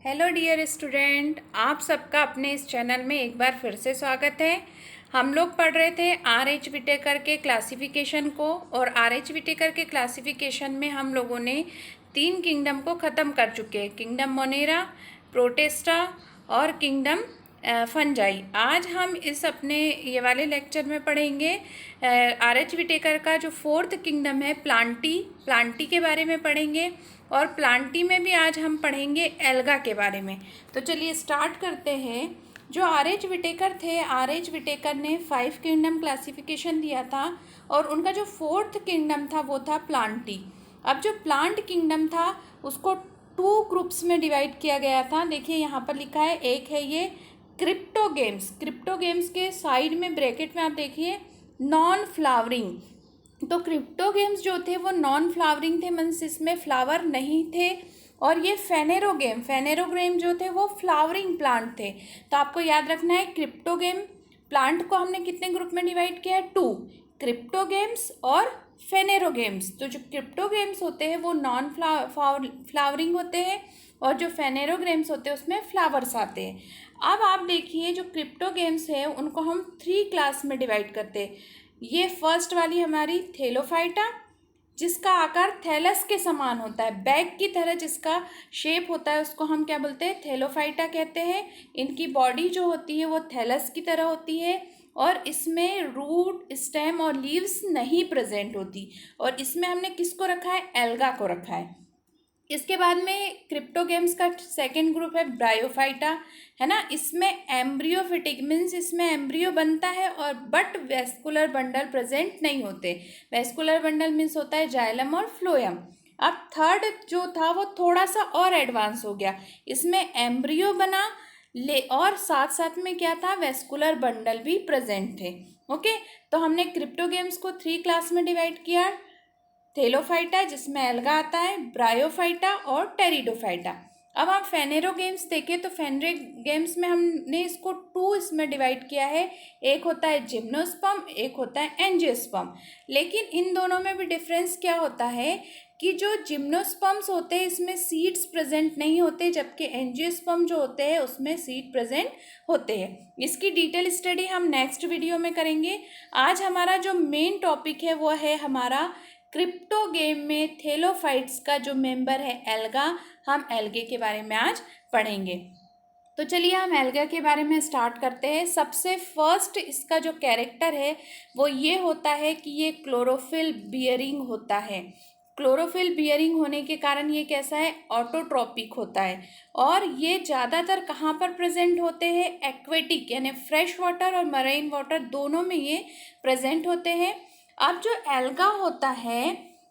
Hello dear student, आप सबका अपने इस चैनल में एक बार फिर से स्वागत है। हम लोग पढ़ रहे थे आर.एच. विटेकर के क्लासिफिकेशन को, और आर.एच. विटेकर के क्लासिफिकेशन में हम लोगों ने 3 किंगडम को ख़त्म कर चुके हैं, किंगडम मोनेरा, प्रोटेस्टा और किंगडम फंजाई। आज हम इस अपने ये वाले लेक्चर में पढ़ेंगे आर.एच. विटेकर का जो 4th किंगडम है प्लांटी के बारे में पढ़ेंगे, और प्लांटी में भी आज हम पढ़ेंगे एल्गा के बारे में। तो चलिए स्टार्ट करते हैं। जो आर.एच. विटेकर थे, आर.एच. विटेकर ने 5 किंगडम क्लासिफिकेशन दिया था, और उनका जो 4th किंगडम था वो था प्लांटी। अब जो प्लांट किंगडम था उसको 2 ग्रुप्स में डिवाइड किया गया था। देखिए यहाँ पर लिखा है, एक है ये क्रिप्टो गेम्स के साइड में ब्रैकेट में आप देखिए नॉन फ्लावरिंग। तो क्रिप्टो गेम्स जो थे वो नॉन फ्लावरिंग थे, मीन्स इसमें फ्लावर नहीं थे। और ये फेनेरोगेम जो थे वो फ्लावरिंग प्लांट थे। तो आपको याद रखना है, क्रिप्टो गेम प्लांट को हमने कितने ग्रुप में डिवाइड किया है? 2, क्रिप्टो गेम्स और फेनेरोगेम्स। तो जो क्रिप्टो गेम्स होते हैं वो नॉन फ्लावरिंग होते हैं, और जो फेनेरोगेम्स होते हैं उसमें फ्लावर्स आते हैं। अब आप देखिए, जो क्रिप्टो गेम्स है उनको हम 3 क्लास में डिवाइड करते हैं। ये फर्स्ट वाली हमारी थेलोफाइटा, जिसका आकार थैलस के समान होता है, बैग की तरह जिसका शेप होता है, उसको हम क्या बोलते हैं? थेलोफाइटा कहते हैं। इनकी बॉडी जो होती है वो थैलस की तरह होती है, और इसमें रूट, स्टेम और लीव्स नहीं प्रेजेंट होती। और इसमें हमने किसको रखा है? एल्गा को रखा है। इसके बाद में क्रिप्टो गेम्स का सेकेंड ग्रुप है ब्रायोफाइटा, है ना। इसमें एम्ब्रियोफिटिक मीन्स इसमें एम्ब्रियो बनता है, और बट वेस्कुलर बंडल प्रेजेंट नहीं होते। वेस्कुलर बंडल मीन्स होता है जाइलम और फ्लोएम। अब थर्ड जो था वो थोड़ा सा और एडवांस हो गया, इसमें एम्ब्रियो बना और साथ साथ में क्या था? वेस्कुलर बंडल भी प्रेजेंट थे। ओके, तो हमने क्रिप्टो गेम्स को 3 क्लास में डिवाइड किया। थेलोफाइटा जिसमें एल्गा आता है, ब्रायोफाइटा और टेरिडोफाइटा। अब आप फेनेरोगेम्स देखें तो फेनेरोगेम्स में हमने इसको 2 इसमें डिवाइड किया है। एक होता है जिम्नोस्पर्म, एक होता है एंजियोस्पर्म। लेकिन इन दोनों में भी डिफरेंस क्या होता है कि जो जिम्नोस्पर्म्स होते हैं इसमें सीड्स प्रेजेंट नहीं होते, जबकि एंजियोस्पर्म जो होते हैं उसमें सीड प्रेजेंट होते हैं। इसकी डिटेल स्टडी हम नेक्स्ट वीडियो में करेंगे। आज हमारा जो मेन टॉपिक है वो है हमारा क्रिप्टो गेम में थेलोफाइट्स का जो मेंबर है एल्गा। हम एल्गे के बारे में आज पढ़ेंगे। तो चलिए हम एल्गा के बारे में स्टार्ट करते हैं। सबसे फर्स्ट इसका जो कैरेक्टर है वो ये होता है कि ये क्लोरोफिल बियरिंग होता है। क्लोरोफिल बियरिंग होने के कारण ये कैसा है? ऑटोट्रॉपिक होता है। और ये ज़्यादातर कहाँ पर प्रेजेंट होते हैं? एक्वेटिक यानी फ्रेश वाटर और मरीन वाटर दोनों में ये प्रेजेंट होते हैं। अब जो एल्गा होता है,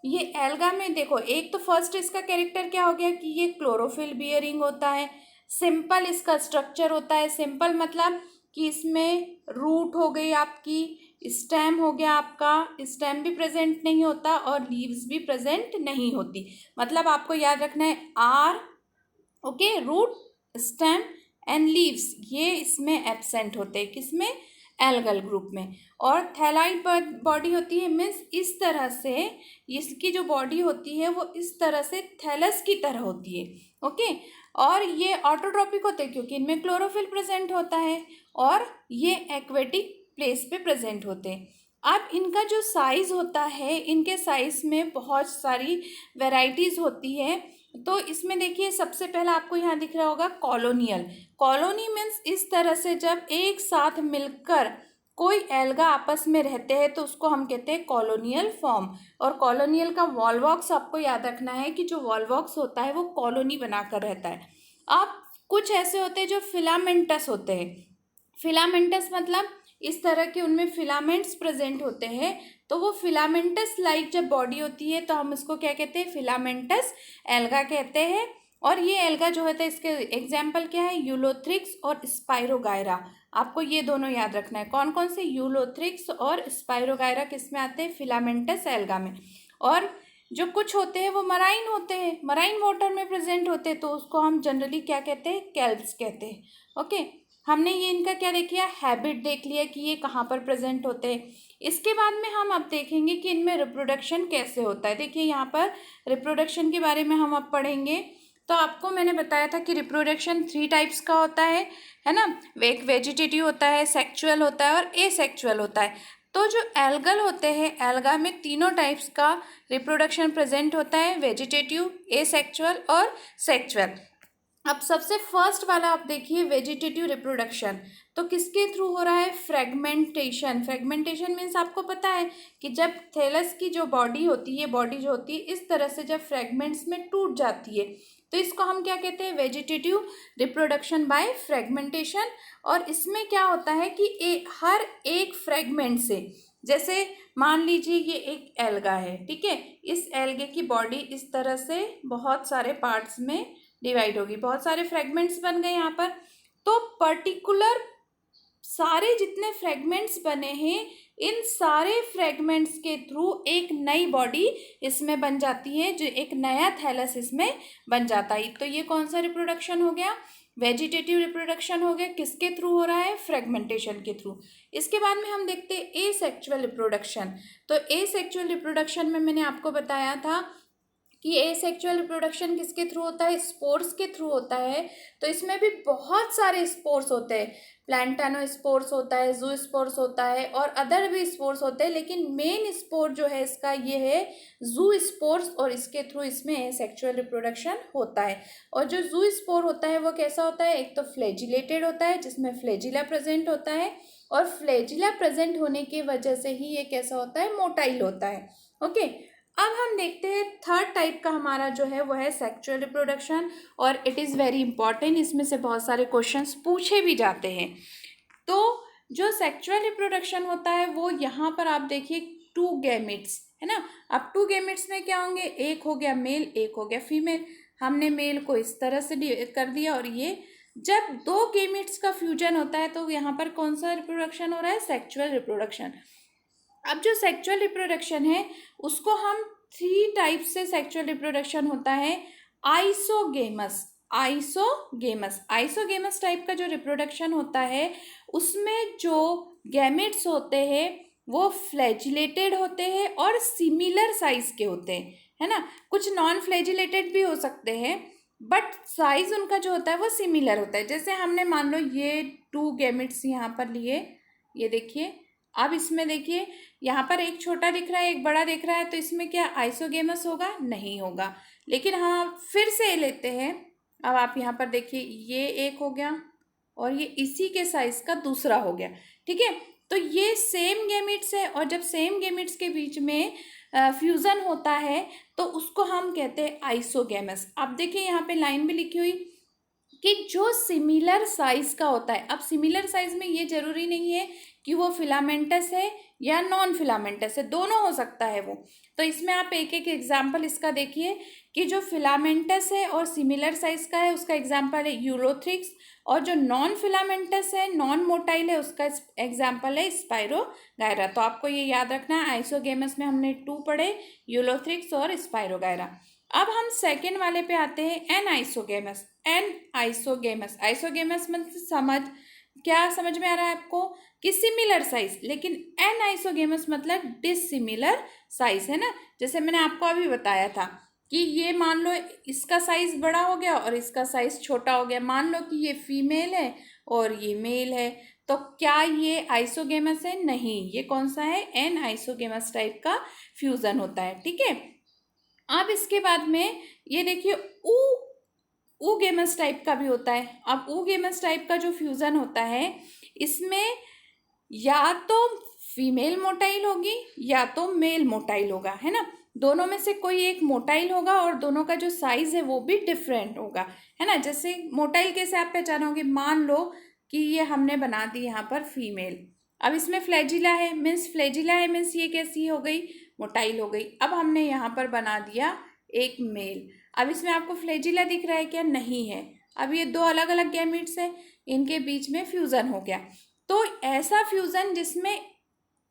ये एल्गा में देखो, एक तो फर्स्ट इसका कैरेक्टर क्या हो गया कि ये क्लोरोफिल बियरिंग होता है। सिंपल इसका स्ट्रक्चर होता है। सिंपल मतलब कि इसमें रूट हो गई आपकी, स्टेम हो गया आपका, स्टेम भी प्रेजेंट नहीं होता और लीव्स भी प्रेजेंट नहीं होती। मतलब आपको याद रखना है are, okay, root, stem and leaves ये इसमें एब्सेंट होते हैं। किसमें? एल्गल ग्रुप में। और थैलाइड बॉडी होती है, मीन्स इस तरह से इसकी जो बॉडी होती है वो इस तरह से थैलस की तरह होती है। ओके, और ये ऑटोट्रॉपिक होते हैं क्योंकि इनमें क्लोरोफिल प्रेजेंट होता है, और ये एक्वेटिक प्लेस पे प्रेजेंट होते हैं। अब इनका जो साइज़ होता है, इनके साइज़ में बहुत सारी वेराइटीज़ होती है। तो इसमें देखिए, सबसे पहला आपको यहाँ दिख रहा होगा कॉलोनी मीन्स इस तरह से जब एक साथ मिलकर कोई एल्गा आपस में रहते हैं तो उसको हम कहते हैं कॉलोनियल फॉर्म। और कॉलोनियल का वॉलवॉक्स आपको याद रखना है कि जो वॉलवॉक्स होता है वो कॉलोनी बनाकर रहता है। अब कुछ ऐसे होते हैं जो फिलामेंटस होते हैं। फिलामेंटस मतलब इस तरह के उनमें फिलामेंट्स प्रेजेंट होते हैं। तो वो फिलामेंटस लाइक जब बॉडी होती है तो हम इसको क्या कहते हैं? फिलामेंटस एल्गा कहते हैं। और ये एल्गा जो होता है, इसके एग्जाम्पल क्या है? यूलोथ्रिक्स और स्पाइरोगायरा। आपको ये दोनों याद रखना है। कौन कौन से? यूलोथ्रिक्स और स्पाइरोगायरा किस में आते हैं? फिलामेंटस एल्गा में। और जो कुछ होते हैं वो मराइन होते हैं, मराइन वाटर में प्रेजेंट होते हैं, तो उसको हम जनरली क्या कहते हैं? कैल्प्स कहते हैं। ओके, हमने ये इनका क्या देख लिया? हैबिट देख लिया कि ये कहाँ पर प्रेजेंट होते हैं। इसके बाद में हम अब देखेंगे कि इनमें रिप्रोडक्शन कैसे होता है। देखिए यहाँ पर रिप्रोडक्शन के बारे में हम अब पढ़ेंगे। तो आपको मैंने बताया था कि रिप्रोडक्शन 3 टाइप्स का होता है ना। एक वेजिटेटिव होता है, सेक्चुअल होता है और एसेक्चुअल होता है। तो जो एल्गल होते हैं, एल्गा में तीनों टाइप्स का रिप्रोडक्शन प्रेजेंट होता है, वेजिटेटिव, एसेक्चुअल और सेक्चुअल। अब सबसे फर्स्ट वाला आप देखिए वेजिटेटिव रिप्रोडक्शन, तो किसके थ्रू हो रहा है? फ्रेगमेंटेशन। फ्रेगमेंटेशन मीन्स आपको पता है कि जब थैलस की जो बॉडी होती है, बॉडी जो होती है इस तरह से जब फ्रेगमेंट्स में टूट जाती है तो इसको हम क्या कहते हैं? Vegetative reproduction by fragmentation. और इसमें क्या होता है कि हर एक फ्रेगमेंट से, जैसे मान लीजिए ये एक एल्गा है, ठीक है, इस एल्गे की बॉडी इस तरह से बहुत सारे पार्ट्स में डिवाइड होगी, बहुत सारे फ्रेगमेंट्स बन गए यहाँ पर। तो पर्टिकुलर सारे जितने फ्रेगमेंट्स बने हैं इन सारे फ्रेगमेंट्स के थ्रू एक नई बॉडी इसमें बन जाती है, जो एक नया थैलस इसमें बन जाता है। तो ये कौन सा रिप्रोडक्शन हो गया? वेजिटेटिव रिप्रोडक्शन हो गया। किसके थ्रू हो रहा है? फ्रेगमेंटेशन के थ्रू। इसके बाद में हम देखते हैं एसेक्चुअल रिप्रोडक्शन। तो एसेक्चुअल रिप्रोडक्शन में मैंने आपको बताया था कि एसेक्चुअल रिप्रोडक्शन किसके थ्रू होता है? स्पोर्स के थ्रू होता है। तो इसमें भी बहुत सारे स्पोर्स होते हैं, प्लैंटानो स्पोर्स होता है, जू स्पोर्स होता है और अदर भी स्पोर्स होते हैं, लेकिन मेन स्पोर जो है इसका ये है जू स्पोर्स, और इसके थ्रू इसमें एसेक्चुअल रिप्रोडक्शन होता है। और जो जू स्पोर होता है वो कैसा होता है? एक तो फ्लैजिलेटेड होता है जिसमें फ्लैजिला प्रेजेंट होता है, और फ्लैजिला प्रेजेंट होने की वजह से ही ये कैसा होता है? मोटाइल होता है। ओके, अब हम देखते हैं थर्ड टाइप का हमारा जो है वो है सेक्चुअल रिप्रोडक्शन, और इट इज़ वेरी इंपॉर्टेंट, इसमें से बहुत सारे क्वेश्चंस पूछे भी जाते हैं। तो जो सेक्चुअल रिप्रोडक्शन होता है वो यहाँ पर आप देखिए 2 गैमेट्स है ना। अब 2 गैमेट्स में क्या होंगे? एक हो गया मेल, एक हो गया फीमेल। हमने मेल को इस तरह से कर दिया, और ये जब 2 गैमेट्स का फ्यूजन होता है तो यहाँ पर कौन सा रिप्रोडक्शन हो रहा है? Sexual reproduction. अब जो सेक्चुअल रिप्रोडक्शन है उसको हम 3 टाइप से सेक्चुअल रिप्रोडक्शन होता है। आइसोगेमस, आइसोगेमस टाइप का जो रिप्रोडक्शन होता है उसमें जो गैमेट्स होते हैं वो फ्लैजिलेटेड होते हैं और सिमिलर साइज के होते हैं, है ना। कुछ नॉन फ्लैजिलेटेड भी हो सकते हैं बट साइज उनका जो होता है वो सिमिलर होता है। जैसे हमने मान लो ये 2 गैमेट्स यहाँ पर लिए, ये देखिए। अब इसमें देखिए यहाँ पर एक छोटा दिख रहा है, एक बड़ा दिख रहा है, तो इसमें क्या आइसोगेमस होगा? नहीं होगा। लेकिन हाँ फिर से लेते हैं। अब आप यहाँ पर देखिए ये एक हो गया और ये इसी के साइज का दूसरा हो गया, ठीक है। तो ये सेम गैमेट्स है, और जब सेम गैमेट्स के बीच में फ्यूज़न होता है तो उसको हम कहते हैं आइसोगेमस। अब देखिए यहाँ पे लाइन भी लिखी हुई कि जो सिमिलर साइज का होता है। अब सिमिलर साइज में ये जरूरी नहीं है कि वो फिलामेंटस है या नॉन फिलामेंटस है, दोनों हो सकता है वो। तो इसमें आप एक एक एग्जाम्पल इसका देखिए कि जो फिलामेंटस है और सिमिलर साइज का है उसका एग्जाम्पल है यूलोथ्रिक्स, और जो नॉन फिलामेंटस है, नॉन मोटाइल है, उसका एग्जाम्पल है स्पाइरोगायरा। तो आपको ये याद रखना है, आइसोगेमस में हमने 2 पढ़े, यूलोथ्रिक्स और स्पाइरोगायरा। अब हम सेकेंड वाले पे आते हैं एन आइसोगेमस। आइसोगेमस मतलब क्या समझ में आ रहा है आपको? कि सिमिलर साइज, लेकिन एन आइसोगेमस मतलब डिसिमिलर साइज, है ना। जैसे मैंने आपको अभी बताया था कि ये मान लो इसका साइज बड़ा हो गया और इसका साइज छोटा हो गया। मान लो कि ये फीमेल है और ये मेल है, तो क्या ये आइसोगेमस है? नहीं, ये कौन सा है? एन आइसोगेमस टाइप का फ्यूजन होता है, ठीक है। अब इसके बाद में ये देखिए ऊगेमस टाइप का भी होता है। अब ऊगेमस टाइप का जो फ्यूजन होता है इसमें या तो फीमेल मोटाइल होगी या तो मेल मोटाइल होगा, है ना। दोनों में से कोई एक मोटाइल होगा और दोनों का जो साइज है वो भी डिफरेंट होगा, है ना। जैसे मोटाइल कैसे आप पहचानोगे? मान लो कि ये हमने बना दी यहाँ पर फीमेल, अब इसमें फ्लैजिला है मीन्स ये कैसी हो गई? मोटाइल हो गई। अब हमने यहाँ पर बना दिया एक मेल, अब इसमें आपको फ्लैजिला दिख रहा है क्या? नहीं है। अब ये 2 अलग अलग गैमेट्स हैं, इनके बीच में फ्यूज़न हो गया। तो ऐसा फ्यूज़न जिसमें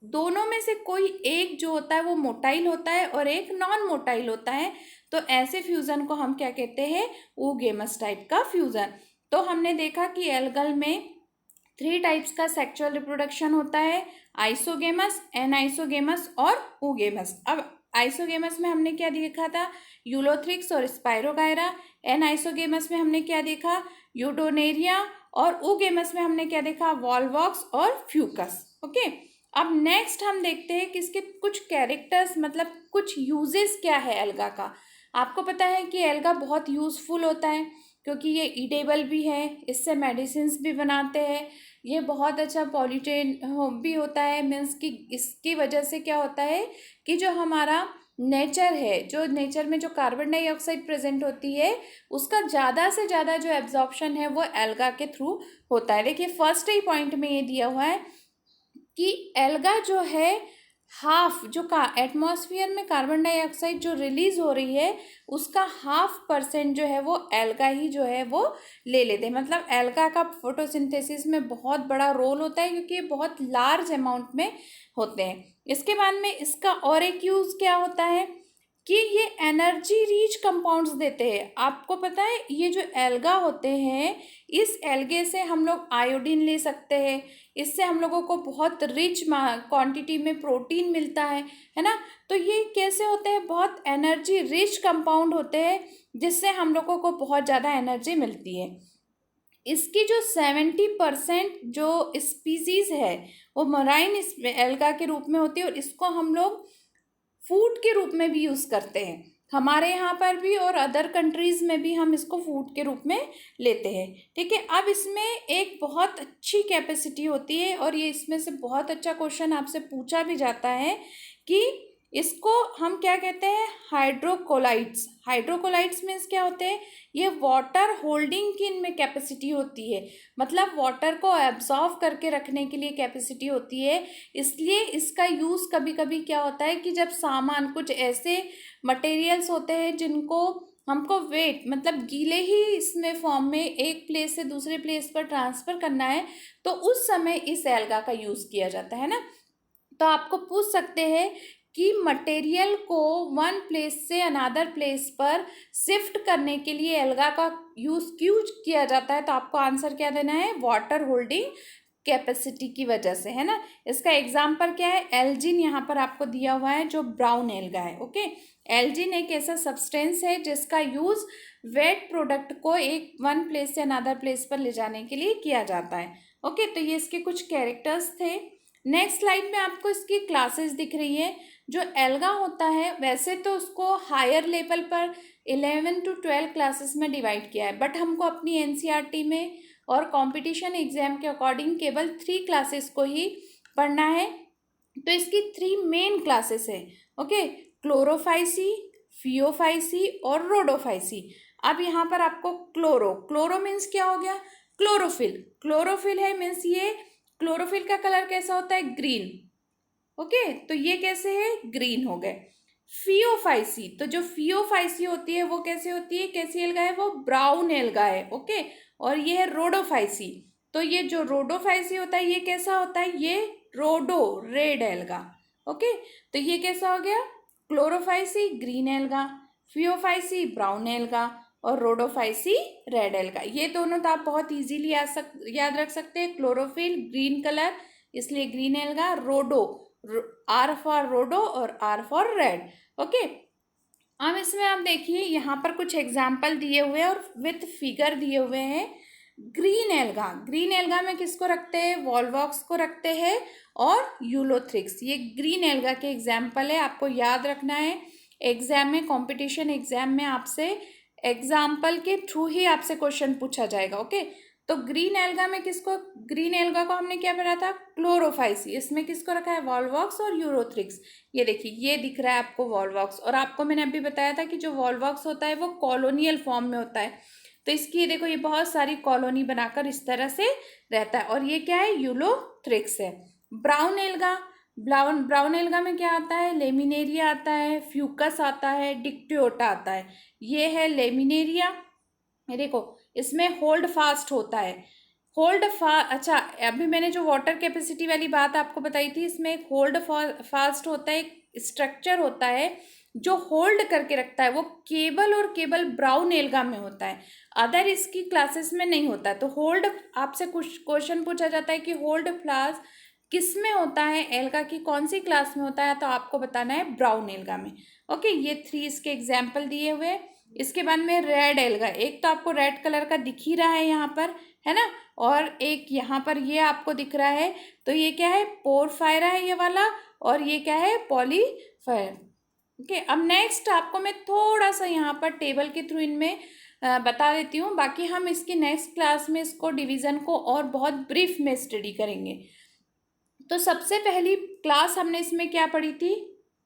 दोनों में से कोई एक जो होता है वो मोटाइल होता है और एक नॉन मोटाइल होता है, तो ऐसे फ्यूज़न को हम क्या कहते हैं? ऊगेमस टाइप का फ्यूज़न। तो हमने देखा कि एल्गल में 3 टाइप्स का सेक्चुअल रिप्रोडक्शन होता है, आइसोगेमस, एनाइसोगेमस और ऊगेमस। अब आइसोगेमस में हमने क्या देखा था, यूलोथ्रिक्स और स्पाइरोगायरा। एनाइसोगेमस में हमने क्या देखा, यूडोनेरिया। और ओगेमस में हमने क्या देखा, वॉलवॉक्स और फ्यूकस। ओके, अब नेक्स्ट हम देखते हैं कि इसके कुछ कैरेक्टर्स, मतलब कुछ यूजेस क्या है एल्गा का। आपको पता है कि एल्गा बहुत यूजफुल होता है क्योंकि ये ईटेबल भी है, इससे मेडिसिन्स भी बनाते हैं, ये बहुत अच्छा पॉल्यूटेंट भी होता है। मीन्स कि इसकी वजह से क्या होता है कि जो हमारा नेचर है, जो नेचर में जो कार्बन डाइऑक्साइड प्रेजेंट होती है, उसका ज़्यादा से ज़्यादा जो एब्जॉर्प्शन है वो एल्गा के थ्रू होता है। देखिए फर्स्ट ही पॉइंट में ये दिया हुआ है कि एल्गा जो है हाफ जो का एटमॉस्फेयर में कार्बन डाइऑक्साइड जो रिलीज हो रही है उसका 0.5% जो है वो एल्गा ही जो है वो ले लेते हैं। मतलब एल्गा का फोटोसिंथेसिस में बहुत बड़ा रोल होता है क्योंकि ये बहुत लार्ज अमाउंट में होते हैं। इसके बाद में इसका और एक यूज़ क्या होता है कि ये एनर्जी रिच कंपाउंड्स देते हैं। आपको पता है ये जो एल्गा होते हैं, इस एल्गे से हम लोग आयोडीन ले सकते हैं, इससे हम लोगों को बहुत रिच क्वांटिटी में प्रोटीन मिलता है ना। तो ये कैसे होते हैं, बहुत एनर्जी रिच कंपाउंड होते हैं जिससे हम लोगों को बहुत ज़्यादा एनर्जी मिलती है। इसकी जो 70% जो स्पीसीज है वो मराइन एल्गा के रूप में होती है और इसको हम लोग फूड के रूप में भी यूज़ करते हैं, हमारे यहाँ पर भी और अदर कंट्रीज़ में भी हम इसको फूड के रूप में लेते हैं। ठीक है, अब इसमें एक बहुत अच्छी कैपेसिटी होती है और ये इसमें से बहुत अच्छा क्वेश्चन आपसे पूछा भी जाता है कि इसको हम क्या कहते हैं, हाइड्रोकोलाइट्स। हाइड्रोकोलाइट्स मीन्स क्या होते हैं, ये वाटर होल्डिंग की इनमें कैपेसिटी होती है, मतलब वाटर को एब्जॉर्व करके रखने के लिए कैपेसिटी होती है। इसलिए इसका यूज़ कभी कभी क्या होता है कि जब सामान, कुछ ऐसे मटेरियल्स होते हैं जिनको हमको वेट, मतलब गीले ही इसमें फॉर्म में एक प्लेस से दूसरे प्लेस पर ट्रांसफ़र करना है, तो उस समय इस एल्गा का यूज़ किया जाता है ना। तो आपको पूछ सकते हैं कि मटेरियल को वन प्लेस से अनदर प्लेस पर शिफ्ट करने के लिए एल्गा का यूज़ क्यों किया जाता है, तो आपको आंसर क्या देना है, वाटर होल्डिंग कैपेसिटी की वजह से, है ना। इसका एग्जाम्पल क्या है, एल्जिन यहाँ पर आपको दिया हुआ है जो ब्राउन एल्गा है। ओके, एल्जिन एक ऐसा सब्सटेंस है जिसका यूज़ वेट प्रोडक्ट को एक वन प्लेस से अनदर प्लेस पर ले जाने के लिए किया जाता है। ओके, तो ये इसके कुछ कैरेक्टर्स थे। नेक्स्ट स्लाइड में आपको इसकी क्लासेस दिख रही है। जो एल्गा होता है वैसे तो उसको हायर लेवल पर 11 to 12 क्लासेस में डिवाइड किया है, बट हमको अपनी एनसीईआरटी में और कंपटीशन एग्जाम के अकॉर्डिंग केवल 3 क्लासेस को ही पढ़ना है। तो इसकी 3 मेन क्लासेस है। ओके, क्लोरोफाइसी, फियोफाइसी और रोडोफाइसी। अब यहाँ पर आपको क्लोरो मीन्स क्या हो गया, क्लोरोफिल है, मीन्स ये क्लोरोफिल का कलर कैसा होता है, ग्रीन। ओके, तो ये कैसे है, ग्रीन हो गए। फियोफाइसी, तो जो फियोफाइसी होती है वो कैसे होती है, कैसी एल्गा है, वो ब्राउन एल्गा है। ओके, और ये है रोडोफाइसी, तो ये जो रोडोफाइसी होता है ये कैसा होता है, ये रेड एल्गा। ओके, तो ये कैसा हो गया, Chlorophyceae green alga, Phaeophyceae brown alga और रोडोफाइसी रेड एल्गा। ये दोनों तो आप बहुत इजीली याद रख सकते हैं। क्लोरोफिल ग्रीन कलर इसलिए ग्रीन एल्गा, आर फॉर रोडो और आर फॉर रेड। ओके, अब इसमें आप देखिए यहाँ पर कुछ एग्जाम्पल दिए हुए हैं और विथ फिगर दिए हुए हैं। ग्रीन एल्गा में किसको रखते हैं, वॉलवॉक्स को रखते हैं और यूलोथ्रिक्स। ये ग्रीन एल्गा के एग्जाम्पल है, आपको याद रखना है। एग्जाम में, कंपटीशन एग्जाम में आपसे एग्जाम्पल के थ्रू ही आपसे क्वेश्चन पूछा जाएगा। ओके, तो ग्रीन एल्गा को हमने क्या पढ़ा था, क्लोरोफाइसी। इसमें किसको रखा है, वॉलवॉक्स और यूलोथ्रिक्स। ये देखिए, ये दिख रहा है आपको वॉलवॉक्स, और आपको मैंने अभी बताया था कि जो वॉलवॉक्स होता है वो कॉलोनियल फॉर्म में होता है। तो इसकी ये देखो, ये बहुत सारी कॉलोनी बनाकर इस तरह से रहता है, और ये क्या है, यूलोथ्रिक्स है। ब्राउन एल्गा में क्या आता है, लेमिनेरिया आता है, फ्यूकस आता है, डिक्टियोटा आता है। ये है लेमिनेरिया। ये देखो, इसमें होल्ड फास्ट होता है, अच्छा, अभी मैंने जो वाटर कैपेसिटी वाली बात आपको बताई थी, इसमें एक होल्ड फास्ट होता है, एक स्ट्रक्चर होता है जो होल्ड करके रखता है, वो केवल ब्राउन एल्गा में होता है, अदर इसकी क्लासेस में नहीं होता है। तो होल्ड, आपसे कुछ क्वेश्चन पूछा जाता है कि होल्ड किस में होता है एल्गा की, कौन सी क्लास में होता है, तो आपको बताना है ब्राउन एल्गा में। ओके, ये 3 इसके एग्जाम्पल दिए हुए। इसके बाद में रेड एल्गा, एक तो आपको रेड कलर का दिख ही रहा है यहाँ पर, है ना, और एक यहाँ पर ये आपको दिख रहा है, तो ये क्या है, पोरफायरा है ये वाला, और ये क्या है, पॉलीफायर। ओके, अब नेक्स्ट आपको मैं थोड़ा सा यहाँ पर टेबल के थ्रू इनमें बता देती हूँ, बाकी हम इसकी नेक्स्ट क्लास में इसको डिवीज़न को और बहुत ब्रीफ में स्टडी करेंगे। तो सबसे पहली क्लास हमने इसमें क्या पढ़ी थी,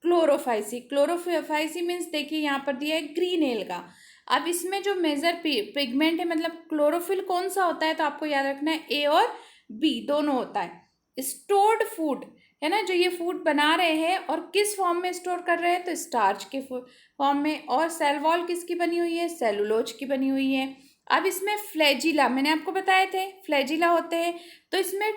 क्लोरोफाइसी। क्लोरोफाइसी मीन्स देखिए यहाँ पर दिया है ग्रीन एल्गा। अब इसमें जो मेजर पिगमेंट है, मतलब क्लोरोफिल कौन सा होता है, तो आपको याद रखना है ए और बी दोनों होता है। स्टोर्ड फूड है ना, जो ये फूड बना रहे हैं और किस फॉर्म में स्टोर कर रहे हैं, तो स्टार्च के फॉर्म में। और सेल वॉल किसकी बनी हुई है, सेलुलोज की बनी हुई है। अब इसमें फ्लैजिला, मैंने आपको बताए थे फ्लैजिला होते हैं, तो इसमें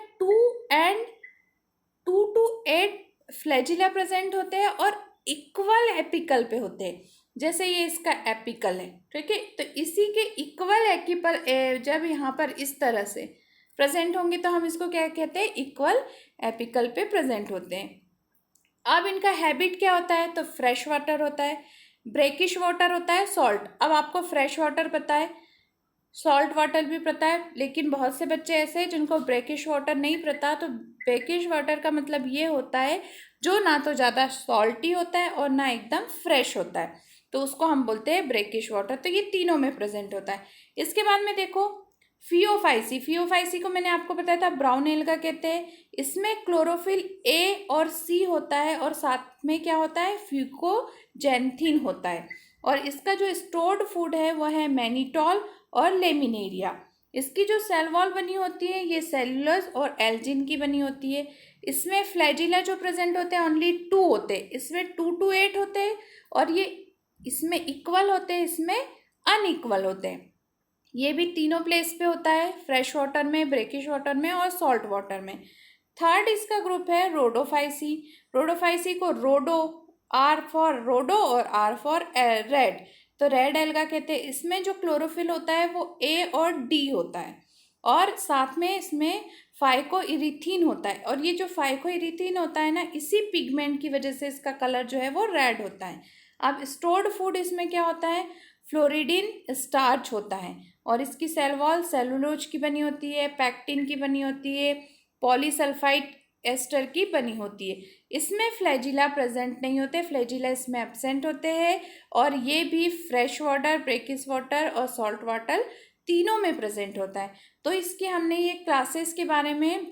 2 to 8 फ्लैजिला प्रेजेंट होते हैं और इक्वल एपिकल पे होते हैं। जैसे ये इसका एपिकल है, ठीक है, तो इसी के इक्वल एपिकल जब यहाँ पर इस तरह से प्रेजेंट होंगे तो हम इसको क्या कहते हैं, इक्वल एपिकल पे प्रेजेंट होते हैं। अब इनका हैबिट क्या होता है, तो फ्रेश वाटर होता है, ब्रेकिश वाटर होता है, सॉल्ट। अब आपको फ्रेश वाटर पता है, सॉल्ट वाटर भी पता है, लेकिन बहुत से बच्चे ऐसे हैं जिनको ब्रेकिश वाटर नहीं पता। तो ब्रेकिश वाटर का मतलब ये होता है जो ना तो ज़्यादा सॉल्टी होता है और ना एकदम फ्रेश होता है, तो उसको हम बोलते हैं ब्रेकिश वाटर। तो ये तीनों में प्रेजेंट होता है। इसके बाद में देखो फियोफाइसी। फियोफाइसी को मैंने आपको बताया था ब्राउन एल्गा कहते हैं। इसमें क्लोरोफिल ए और सी होता है और साथ में क्या होता है, फ्यूकोजेंथिन होता है। और इसका जो स्टोर्ड फूड है वह है मैनिटॉल और लेमिनेरिया। इसकी जो सेल वॉल बनी होती है ये सेलुलोज और एल्जिन की बनी होती है। इसमें फ्लैजिला जो प्रेजेंट होते हैं ओनली 2 होते हैं, इसमें 2 to 8 होते हैं, और ये इसमें इक्वल होते हैं, इसमें अनइक्वल होते हैं। ये भी तीनों प्लेस पे होता है, फ्रेश वाटर में, ब्रेकिश वाटर में और सॉल्ट वाटर में। थर्ड इसका ग्रुप है रोडोफाइसी। रोडोफाइसी को रोडो, आर फॉर रोडो और आर फॉर रेड, तो रेड एल्गा कहते हैं। इसमें जो क्लोरोफिल होता है वो ए और डी होता है, और साथ में इसमें फाइकोइरिथीन होता है। और ये जो फाइकोइरिथीन होता है ना, इसी पिगमेंट की वजह से इसका कलर जो है वो रेड होता है। अब स्टोर्ड फूड इसमें क्या होता है, फ्लोरिडिन स्टार्च होता है, और इसकी सेल वॉल सेलुलोज की बनी होती है, पैक्टिन की बनी होती है, पॉलीसल्फाइड एस्टर की बनी होती है। इसमें फ्लैजिला प्रेजेंट नहीं होते, फ्लैजिला इसमें एब्सेंट होते हैं, और ये भी फ्रेश वाटर, ब्रेकिश वाटर और सॉल्ट वाटर तीनों में प्रेजेंट होता है। तो इसके हमने ये क्लासेस के बारे में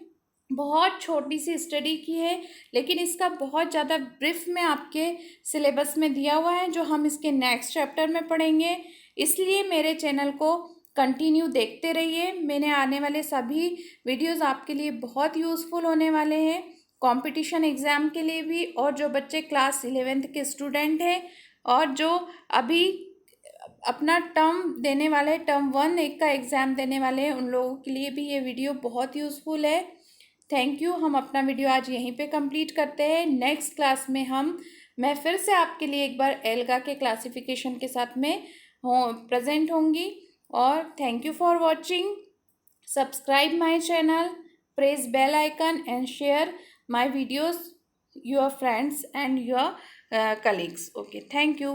बहुत छोटी सी स्टडी की है, लेकिन इसका बहुत ज़्यादा ब्रीफ में आपके सिलेबस में दिया हुआ है जो हम इसके नेक्स्ट चैप्टर में पढ़ेंगे। इसलिए मेरे चैनल को कंटिन्यू देखते रहिए। मैंने आने वाले सभी वीडियोस आपके लिए बहुत यूज़फुल होने वाले हैं, कंपटीशन एग्ज़ाम के लिए भी, और जो बच्चे क्लास 11th के स्टूडेंट हैं और जो अभी अपना टर्म देने वाले, टर्म 1 एक का एग्ज़ाम देने वाले हैं, उन लोगों के लिए भी ये वीडियो बहुत यूज़फुल है। Thank you. हम अपना वीडियो आज यहीं पे कंप्लीट करते हैं। नेक्स्ट क्लास में मैं फिर से आपके लिए एक बार एल्गा के क्लासिफिकेशन के साथ में प्रेजेंट होंगी। और thank you for watching. Subscribe my channel, press bell icon and share my videos your friends and your colleagues. Okay, thank you.